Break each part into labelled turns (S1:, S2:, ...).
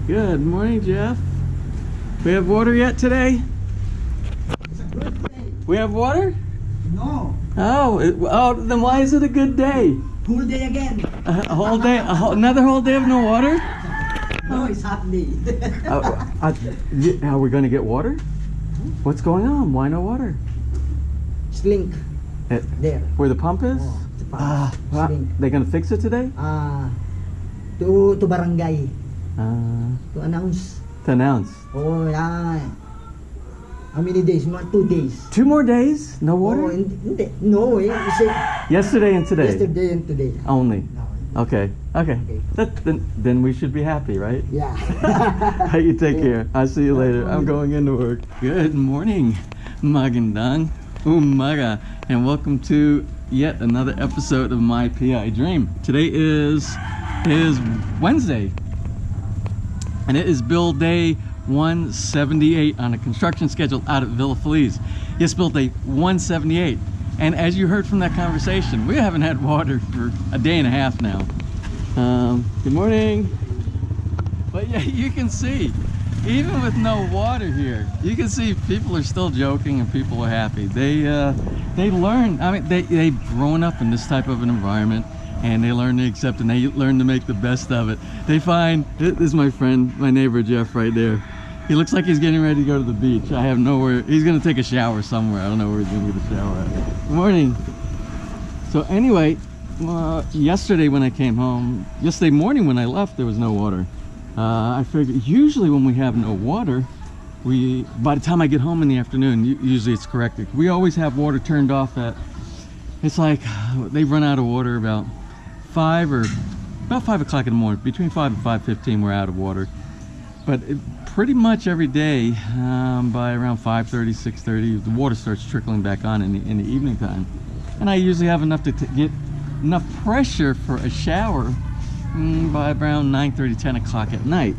S1: Good morning, Jeff. We have water yet today?
S2: It's a good day.
S1: We have water?
S2: No.
S1: Oh, then why is it a good day?
S2: Full day again.
S1: A whole day, another whole day of no water?
S2: No, it's half day.
S1: Are we going to get water? What's going on? Why no water?
S2: Slink. There.
S1: Where the pump is?
S2: Oh, the pump. Slink.
S1: They going to fix it today?
S2: To barangay.
S1: To
S2: To announce.
S1: Oh,
S2: yeah. How many days? More 2 days.
S1: 2 more days? No water?
S2: Oh, hindi. No,
S1: Yesterday and today?
S2: Yesterday and today.
S1: Only?
S2: No.
S1: Okay. Then we should be happy, right?
S2: Yeah.
S1: Hey, you take care. I'll see you later. I'm going into work. Good morning, magandang umaga, and welcome to yet another episode of My PI Dream. Today is Wednesday, and it is build day 178 on a construction schedule out at FELIZ. Yes, build day 178. And as you heard from that conversation, we haven't had water for a day and a half now. Good morning. But yeah, you can see, even with no water here, you can see people are still joking and people are happy. They learn, I mean, they've grown up in this type of an environment, and they learn to accept, and they learn to make the best of it. They find, this is my friend, my neighbor Jeff right there. He looks like he's getting ready to go to the beach. I have nowhere, he's gonna take a shower somewhere. I don't know where he's gonna get a shower at. Good morning. So anyway, yesterday when I came home, yesterday morning when I left, there was no water. I figured usually when we have no water, by the time I get home in the afternoon, usually it's corrected. We always have water turned off it's like they run out of water about 5 o'clock in the morning. Between 5 and 5:15 we're out of water. But pretty much every day by around 5:30, 6:30, the water starts trickling back on in the evening time. And I usually have enough to get enough pressure for a shower by around 9:30, 10 o'clock at night.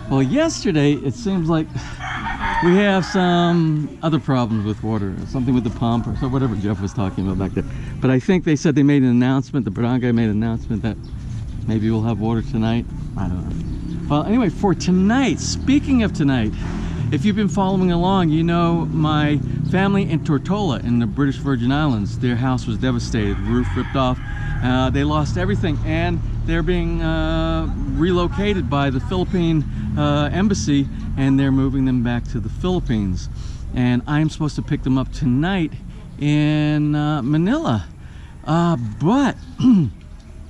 S1: Well, yesterday it seems like we have some other problems with water, something with the pump or so, whatever Jeff was talking about back there. But I think they said they made an announcement, the Brown guy made an announcement that maybe we'll have water tonight. I don't know. Well, anyway, for tonight, speaking of tonight, if you've been following along, you know my family in Tortola in the British Virgin Islands, their house was devastated, roof ripped off. They lost everything, and they're being relocated by the Philippine embassy, and they're moving them back to the Philippines. And I'm supposed to pick them up tonight in Manila. But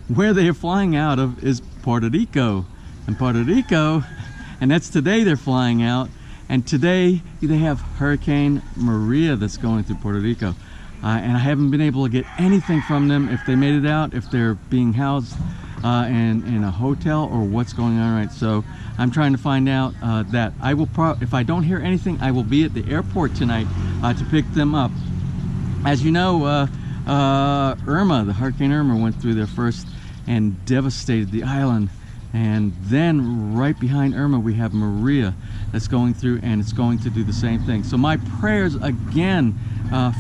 S1: where they are flying out of is Puerto Rico. And Puerto Rico, and that's today they're flying out. And today they have Hurricane Maria that's going through Puerto Rico. And I haven't been able to get anything from them, if they made it out, if they're being housed in a hotel, or what's going on, right? So I'm trying to find out that. I will if I don't hear anything, I will be at the airport tonight to pick them up. As you know, Irma, the Hurricane Irma, went through there first and devastated the island. And then right behind Irma we have Maria that's going through, and it's going to do the same thing. So my prayers again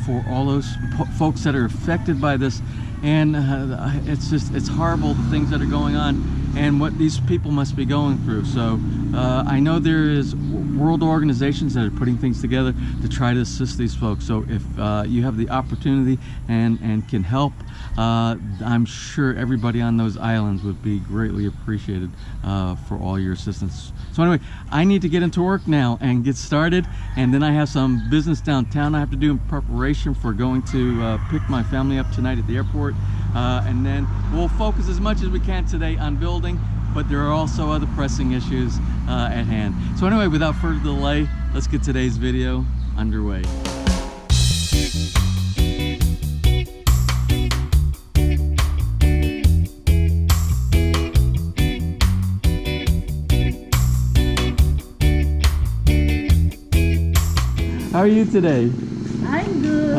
S1: for all those folks that are affected by this. And it's horrible, the things that are going on and what these people must be going through. So I know there is world organizations that are putting things together to try to assist these folks. So if you have the opportunity and can help, I'm sure everybody on those islands would be greatly appreciated for all your assistance. So anyway, I need to get into work now and get started, and then I have some business downtown I have to do in preparation for going to pick my family up tonight at the airport. And then we'll focus as much as we can today on building, but there are also other pressing issues at hand. So anyway, without further delay, let's get today's video underway. How are you today?
S3: I'm good.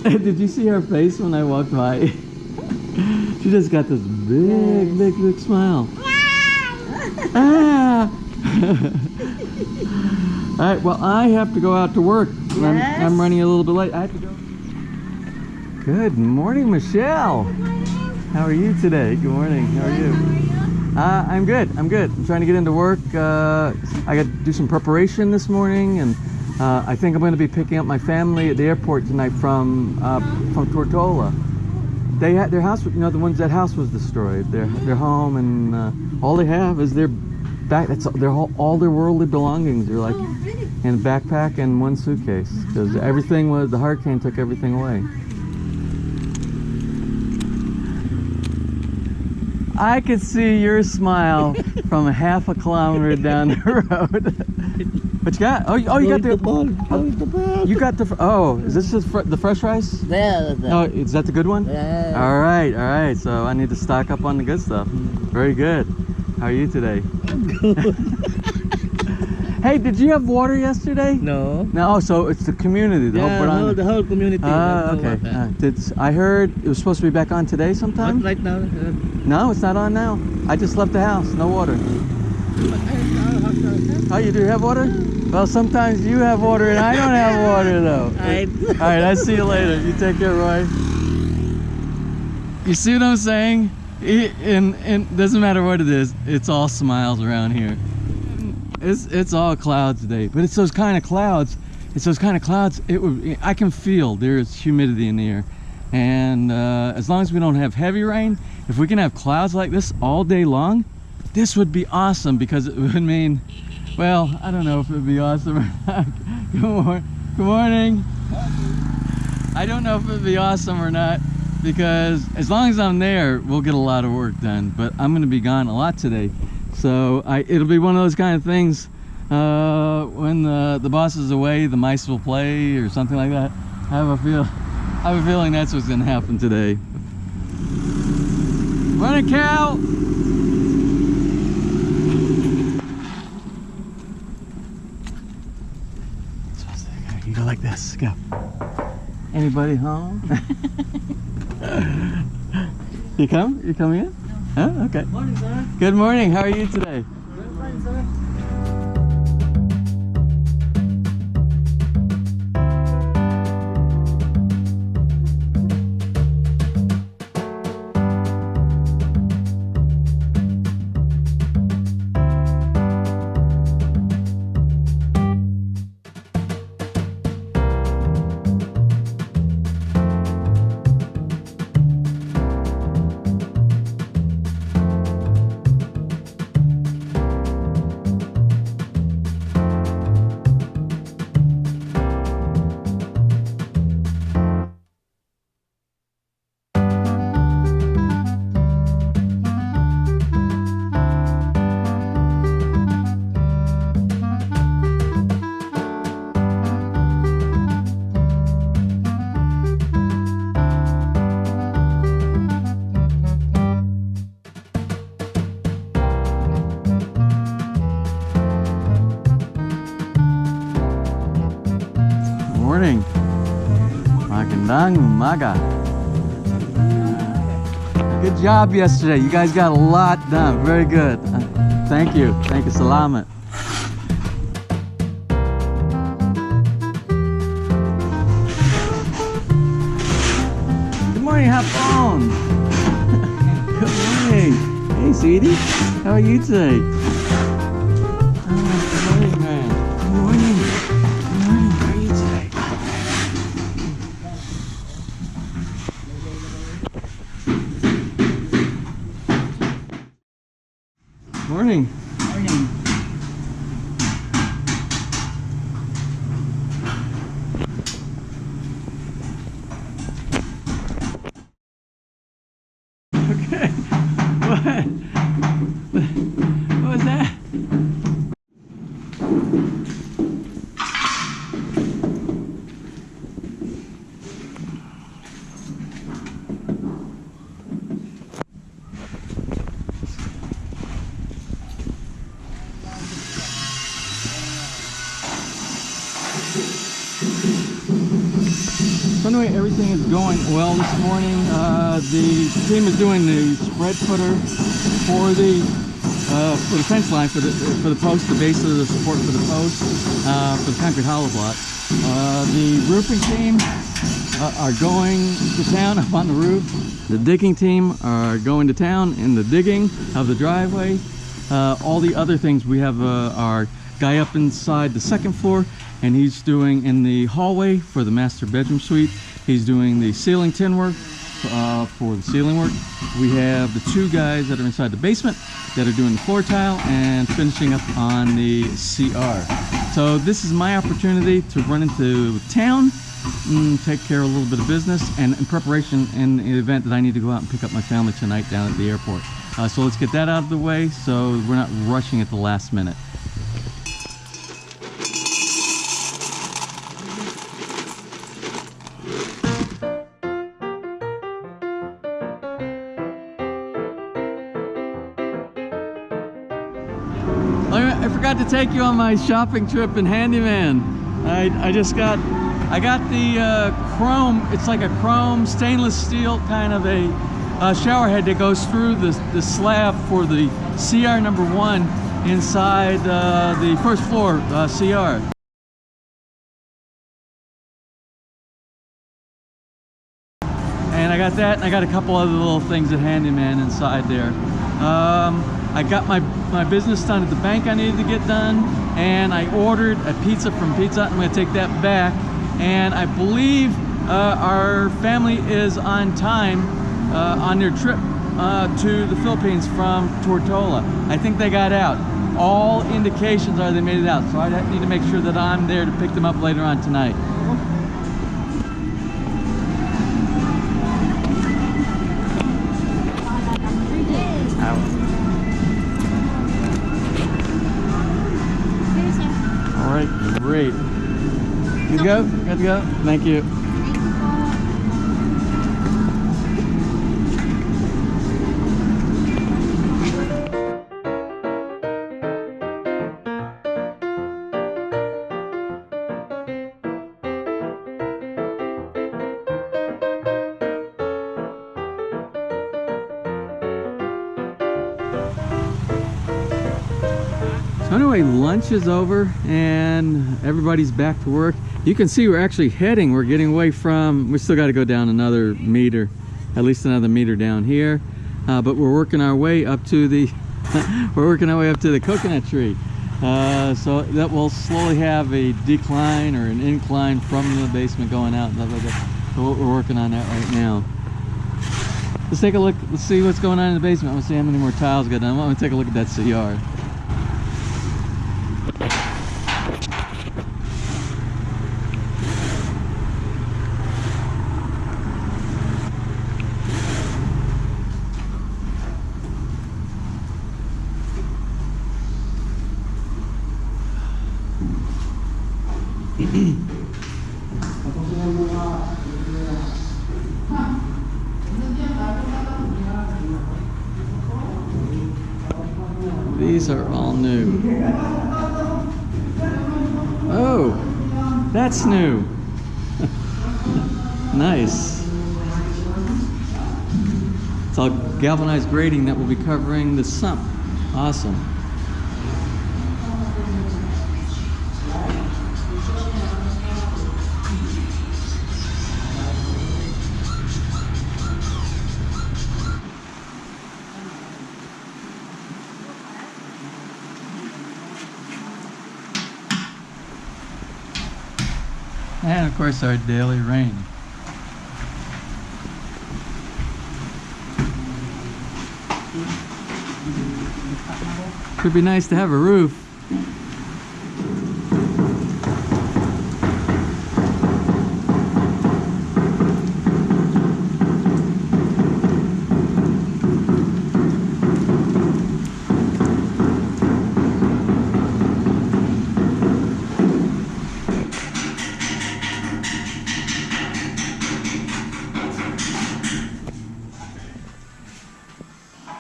S1: Did you see her face when I walked by? She just got this big smile. All right, well, I have to go out to work.
S3: Yes.
S1: I'm running a little bit late. I have to go. Good morning, Michelle.
S3: Good morning.
S1: How are you today? Good morning. How are you?
S3: How are you?
S1: I'm good. I'm good. I'm trying to get into work. I got to do some preparation this morning, and I think I'm going to be picking up my family at the airport tonight from Tortola. They had their house. You know, that house was destroyed. Their home, and all they have is their back. That's all their worldly belongings are like in a backpack and one suitcase, because the hurricane took everything away. I could see your smile from a half a kilometer down the road. What you got? Oh, you got the. You got the. Oh, is this the fresh rice?
S2: Yeah.
S1: Oh, is that the good one?
S2: Yeah.
S1: All right. So I need to stock up on the good stuff. Very good. How are you today? Hey, did you have water yesterday?
S2: No.
S1: No. So it's the community. The
S2: whole community.
S1: Okay. I heard it was supposed to be back on today sometime.
S2: Not right now.
S1: No, it's not on now. I just left the house. No water. Oh, you do have water? Well, sometimes you have water and I don't have water though. All right, I'll see you later. You take care, Roy. You see what I'm saying? It doesn't matter what it is. It's all smiles around here. It's all clouds today, but it's those kind of clouds. I can feel there's humidity in the air, and as long as we don't have heavy rain, if we can have clouds like this all day long, this would be awesome, because it would mean, well, I don't know if it would be awesome or not. Good morning. I don't know if it would be awesome or not, because as long as I'm there, we'll get a lot of work done, but I'm going to be gone a lot today. So it'll be one of those kind of things, when the boss is away, the mice will play or something like that. I have a feeling that's what's going to happen today. Morning, Cal! You go like this, go. Anybody home? You coming in? No. Oh, okay.
S2: Morning, sir.
S1: Good morning. How are you today?
S2: Good morning, sir.
S1: Morning. Magandang umaga. Good job yesterday. You guys got a lot done. Very good. Thank you. Thank you. Salamat. Good morning, Hapon. Good morning. Hey, sweetie. How are you today? Good morning, man. Good morning. Good morning. How are you today? Morning.
S2: Morning.
S1: Okay. What? What was that? So anyway, everything is going well this morning. The team is doing the spread footer for the fence line, for the post, the base of the support for the post, for the concrete hollow block. The roofing team are going to town up on the roof. The digging team are going to town in the digging of the driveway. All the other things, we have our guy up inside the second floor, and he's doing in the hallway for the master bedroom suite. He's doing the ceiling tin work for the ceiling work. We have the two guys that are inside the basement that are doing the floor tile and finishing up on the CR. So this is my opportunity to run into town, take care of a little bit of business, and in preparation in the event that I need to go out and pick up my family tonight down at the airport. So let's get that out of the way so we're not rushing at the last minute. I forgot to take you on my shopping trip in Handyman. I got the chrome. It's like a chrome stainless steel kind of a shower head that goes through the slab for the CR number 1 inside the first floor CR. And I got that, and I got a couple other little things at Handyman inside there. I got my business done at the bank I needed to get done, and I ordered a pizza from Pizza Hut. I'm going to take that back, and I believe our family is on time on their trip to the Philippines from Tortola. I think they got out. All indications are they made it out, so I need to make sure that I'm there to pick them up later on tonight. All right, great. Good to go? Good to go? Thank you. So anyway, lunch is over and everybody's back to work. You can see we're actually heading, we're getting away from, we still got to go down another meter, at least another meter down here. But we're working our way up to the, we're working our way up to the coconut tree. So that will slowly have a decline or an incline from the basement going out. So we're working on that right now. Let's take a look, let's see what's going on in the basement. Let's see how many more tiles got done. I'm gonna take a look at that CR. These are all new. Oh, that's new. Nice. It's all galvanized grating that will be covering the sump. Awesome. And of course our daily rain. Could be nice to have a roof.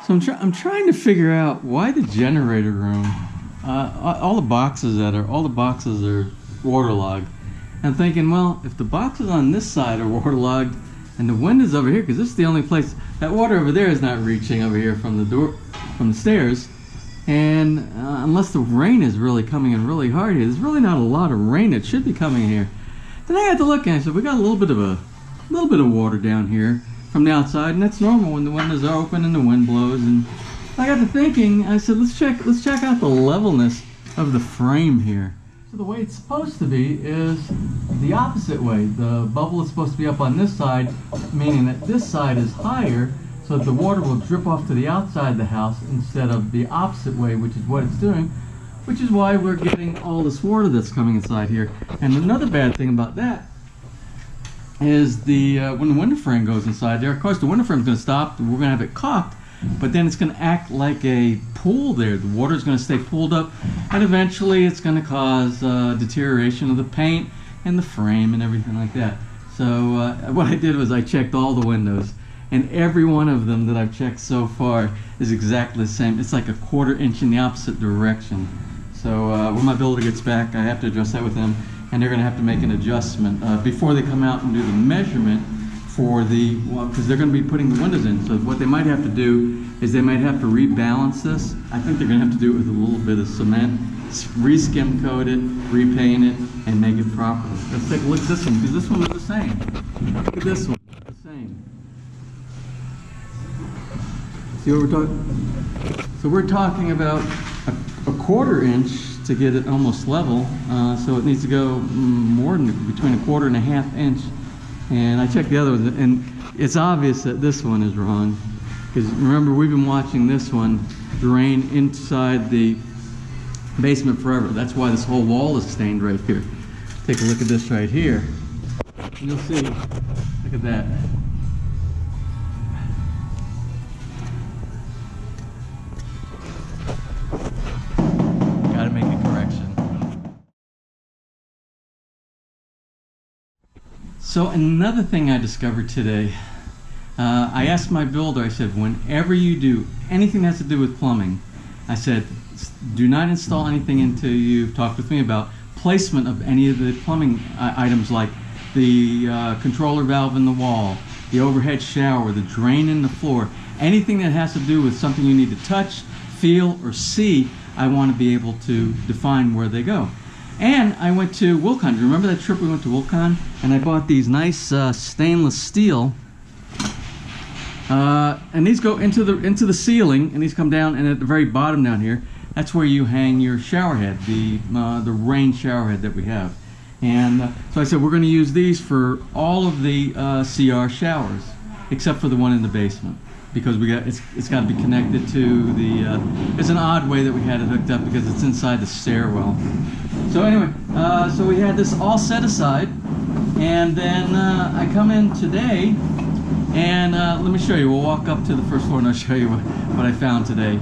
S1: So I'm trying to figure out why the generator room, all the boxes are waterlogged. I'm thinking, well, if the boxes on this side are waterlogged and the windows over here, because this is the only place that water over there is not reaching over here from the door, from the stairs, and unless the rain is really coming in really hard here, there's really not a lot of rain that should be coming in here. Then I had to look and I said, we got a little bit of water down here from the outside, and that's normal when the windows are open and the wind blows. And I got to thinking, I said, let's check out the levelness of the frame here. So the way it's supposed to be is the opposite way. The bubble is supposed to be up on this side, meaning that this side is higher, so that the water will drip off to the outside of the house instead of the opposite way, which is what it's doing, which is why we're getting all this water that's coming inside here. And another bad thing about that is when the window frame goes inside there, of course the window frame is going to stop, we're going to have it caulked, but then it's going to act like a pool there. The water is going to stay pooled up, and eventually it's going to cause deterioration of the paint and the frame and everything like that. So what I did was I checked all the windows, and every one of them that I've checked so far is exactly the same. It's like a 1/4 inch in the opposite direction. So when my builder gets back, I have to address that with them, and they're going to have to make an adjustment before they come out and do the measurement for because they're going to be putting the windows in. So what they might have to do is they might have to rebalance this. I think they're going to have to do it with a little bit of cement, re-skim coat it, repaint it, and make it proper. Let's take a look at this one, because this one is the same. Look at this one, the same. See what we're talking? So we're talking about a 1/4 inch to get it almost level. So it needs to go more than between 1/4 and 1/2 inch. And I checked the other ones, and it's obvious that this one is wrong. Because remember, we've been watching this one drain inside the basement forever. That's why this whole wall is stained right here. Take a look at this right here. And you'll see, look at that. Gotta make a correction. So another thing I discovered today, I asked my builder, I said, whenever you do anything that has to do with plumbing, I said, do not install anything until you've talked with me about placement of any of the plumbing items, like the controller valve in the wall, the overhead shower, the drain in the floor, anything that has to do with something you need to touch, feel, or see. I want to be able to define where they go. And I went to Wilcon. Do you remember that trip we went to Wilcon? And I bought these nice stainless steel. And these go into the ceiling, and these come down, and at the very bottom down here, that's where you hang your shower head, the rain shower head that we have. And so I said we're going to use these for all of the CR showers, except for the one in the basement, because it's got to be connected to the. It's an odd way that we had it hooked up because it's inside the stairwell. So anyway, so we had this all set aside, and then I come in today, and let me show you. We'll walk up to the first floor and I'll show you what I found today.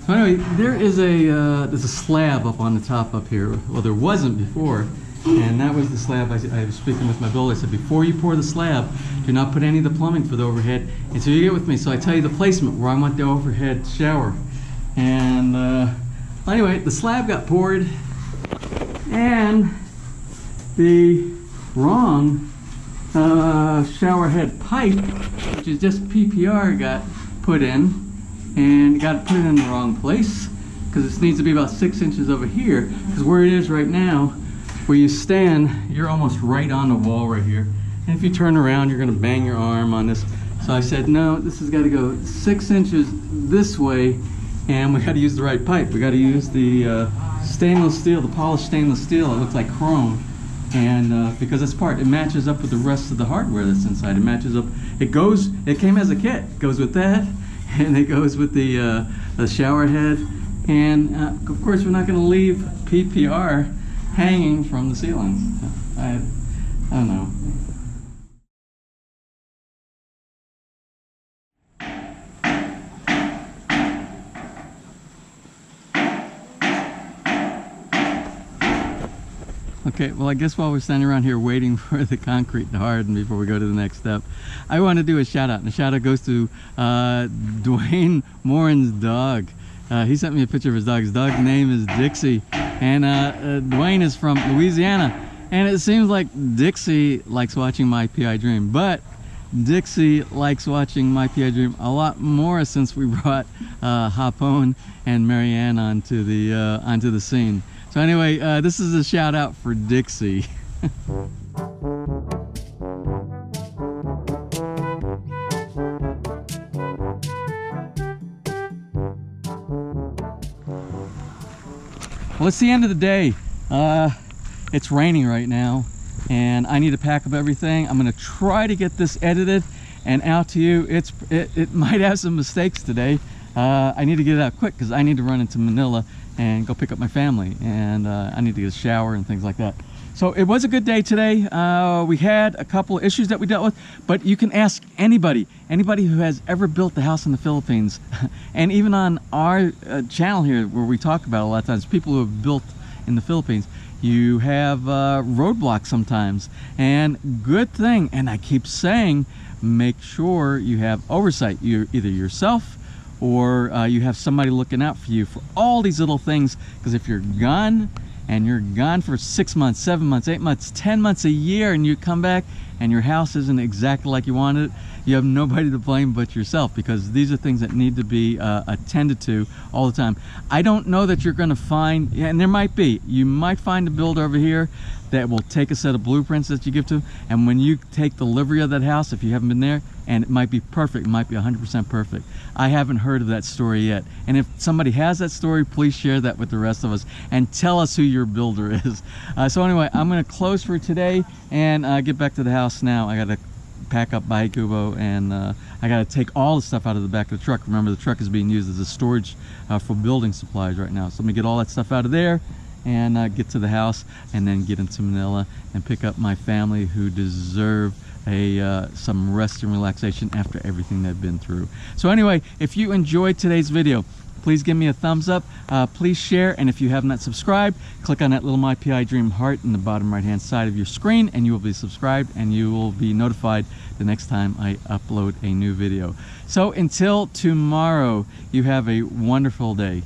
S1: So anyway, there's a slab up on the top up here. Well, there wasn't before, and that was the slab. I was speaking with my builder. I said, before you pour the slab, do not put any of the plumbing for the overhead until you get with me. So I tell you the placement where I want the overhead shower. And anyway, the slab got poured, and the wrong shower head pipe, which is just PPR, got put in, and got put in the wrong place, because this needs to be about 6 inches over here, because where it is right now, where you stand, you're almost right on the wall right here, and if you turn around, you're going to bang your arm on this. So I said, no, this has got to go 6 inches this way, and we got to use the right pipe. We got to use the stainless steel, the polished stainless steel. It looks like chrome, and because it matches up with the rest of the hardware that's inside. It matches up. It came as a kit. It goes with that, and it goes with the shower head, and of course we're not going to leave PPR hanging from the ceiling. I don't know. Okay, well, I guess while we're standing around here waiting for the concrete to harden before we go to the next step, I want to do a shout out. And the shout out goes to Dwayne Morin's dog. He sent me a picture of his dog. His dog's name is Dixie. And Dwayne is from Louisiana. And it seems like Dixie likes watching My PI Dream. But Dixie likes watching My PI Dream a lot more since we brought Hapone and Marianne onto the scene. So anyway, this is a shout out for Dixie. Well, it's the end of the day. It's raining right now, and I need to pack up everything. I'm gonna try to get this edited and out to you. It might have some mistakes today. I need to get it out quick because I need to run into Manila and go pick up my family, and I need to get a shower and things like that. So it was a good day today. We had a couple of issues that we dealt with, but you can ask anybody who has ever built a house in the Philippines, and even on our channel here where we talk about it a lot of times, people who have built in the Philippines, you have roadblocks sometimes. And good thing, and I keep saying, make sure you have oversight. You're either yourself or you have somebody looking out for you for all these little things, because if you're gone, and you're gone for 6 months, 7 months, 8 months, 10 months, a year, and you come back and your house isn't exactly like you wanted it, you have nobody to blame but yourself, because these are things that need to be attended to all the time. I don't know that you're going to find, and there might be, you might find a builder over here that will take a set of blueprints that you give to, and when you take delivery of that house, if you haven't been there, and it might be perfect, it might be 100% perfect. I haven't heard of that story yet, and if somebody has that story, please share that with the rest of us and tell us who your builder is. So anyway, I'm going to close for today and get back to the house now. I got to pack up by Kubo, and I got to take all the stuff out of the back of the truck. Remember, the truck is being used as a storage for building supplies right now. So let me get all that stuff out of there and get to the house, and then get into Manila and pick up my family, who deserve some rest and relaxation after everything they've been through. So anyway, if you enjoyed today's video, please give me a thumbs up, please share, and if you have not subscribed, click on that little My PI Dream heart in the bottom right hand side of your screen, and you will be subscribed, and you will be notified the next time I upload a new video. So until tomorrow, you have a wonderful day.